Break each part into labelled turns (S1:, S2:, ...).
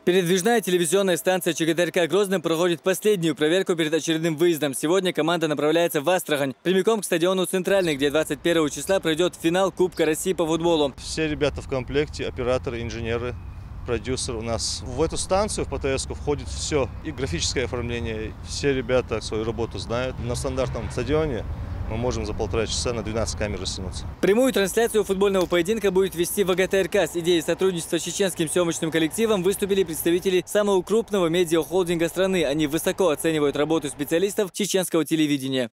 S1: Передвижная телевизионная станция ЧГТРК Грозный проходит последнюю проверку перед очередным выездом. Сегодня команда направляется в Астрахань, прямиком к стадиону «Центральный», где 21 числа пройдет финал Кубка России по футболу.
S2: Все ребята в комплекте, операторы, инженеры, продюсер у нас. В эту станцию, в ПТС-ку, входит все. И графическое оформление. Все ребята свою работу знают. На стандартном стадионе мы можем за 1,5 часа на 12 камер растянуться.
S1: Прямую трансляцию футбольного поединка будет вести ВГТРК. С идеей сотрудничества с чеченским съемочным коллективом выступили представители самого крупного медиахолдинга страны. Они высоко оценивают работу специалистов чеченского телевидения.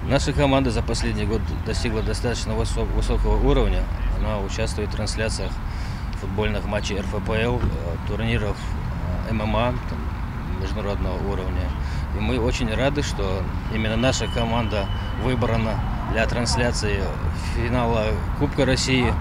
S3: Наша команда за последний год достигла достаточно высокого уровня. Она участвует в трансляциях футбольных матчей РФПЛ, турниров ММА международного уровня. И мы очень рады, что именно наша команда выбрана для трансляции финала Кубка России.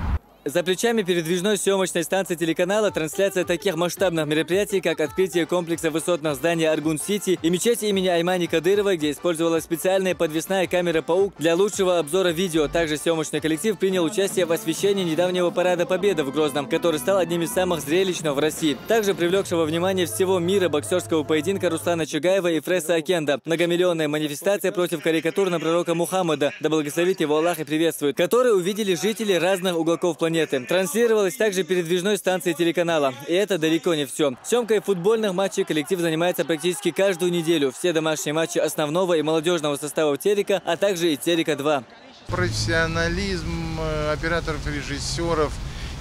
S1: За плечами передвижной съемочной станции телеканала трансляция таких масштабных мероприятий, как открытие комплекса высотных зданий Аргун-Сити и мечети имени Аймани Кадыровой, где использовалась специальная подвесная камера «Паук» для лучшего обзора видео. Также съемочный коллектив принял участие в освещении недавнего парада Победы в Грозном, который стал одним из самых зрелищных в России. Также привлекшего внимание всего мира боксерского поединка Руслана Чугаева и Фреса Акенда. Многомиллионная манифестация против карикатур на пророка Мухаммада, да благословит его Аллах и приветствует, которые увидели жители разных уголков планеты. Транслировалась также передвижной станции телеканала. И это далеко не все. Съемкой футбольных матчей коллектив занимается практически каждую неделю. Все домашние матчи основного и молодежного состава телека, а также и телека-2.
S4: Профессионализм операторов, режиссеров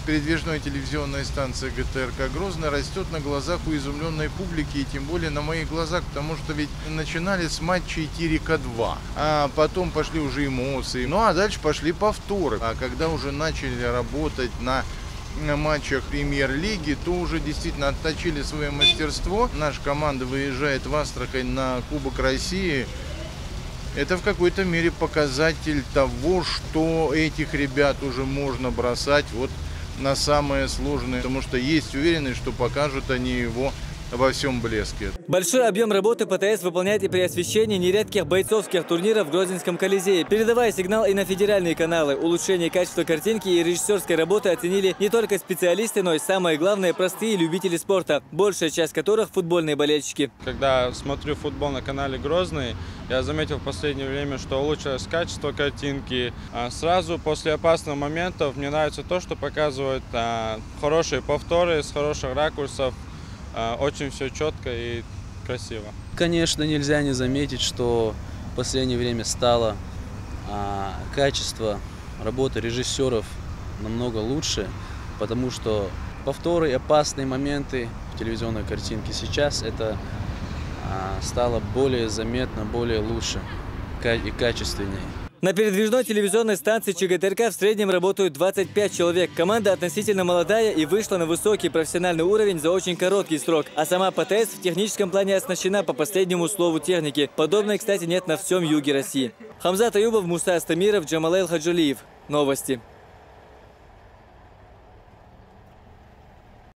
S4: передвижной телевизионной станции ГТРК Грозный растет на глазах у изумленной публики, и тем более на моих глазах, потому что ведь начинали с матчей Терека-2, а потом пошли уже эмоции, ну а дальше пошли повторы. А когда уже начали работать на матчах премьер-лиги, то уже действительно отточили свое мастерство. Наша команда выезжает в Астрахань на Кубок России. Это в какой-то мере показатель того, что этих ребят уже можно бросать вот на самое сложное, потому что есть уверенность, что покажут они его во всем блеске.
S1: Большой объем работы ПТС выполняет и при освещении нередких бойцовских турниров в Грозненском Колизее, передавая сигнал и на федеральные каналы. Улучшение качества картинки и режиссерской работы оценили не только специалисты, но и, самое главное, простые любители спорта, большая часть которых футбольные болельщики.
S5: Когда смотрю футбол на канале Грозный, я заметил в последнее время, что улучшилось качество картинки. Сразу после опасных моментов мне нравится то, что показывают хорошие повторы с хороших ракурсов. Очень все четко и красиво.
S6: Конечно, нельзя не заметить, что в последнее время стало качество работы режиссеров намного лучше, потому что повторы и опасные моменты в телевизионной картинке сейчас это стало более заметно, более лучше и качественнее.
S1: На передвижной телевизионной станции ЧГТРК в среднем работают 25 человек. Команда относительно молодая и вышла на высокий профессиональный уровень за очень короткий срок. А сама ПТС в техническом плане оснащена по последнему слову техники. Подобной, кстати, нет на всем юге России. Хамзат Аюбов, Муса Астамиров, Джамалайл Хаджалиев. Новости.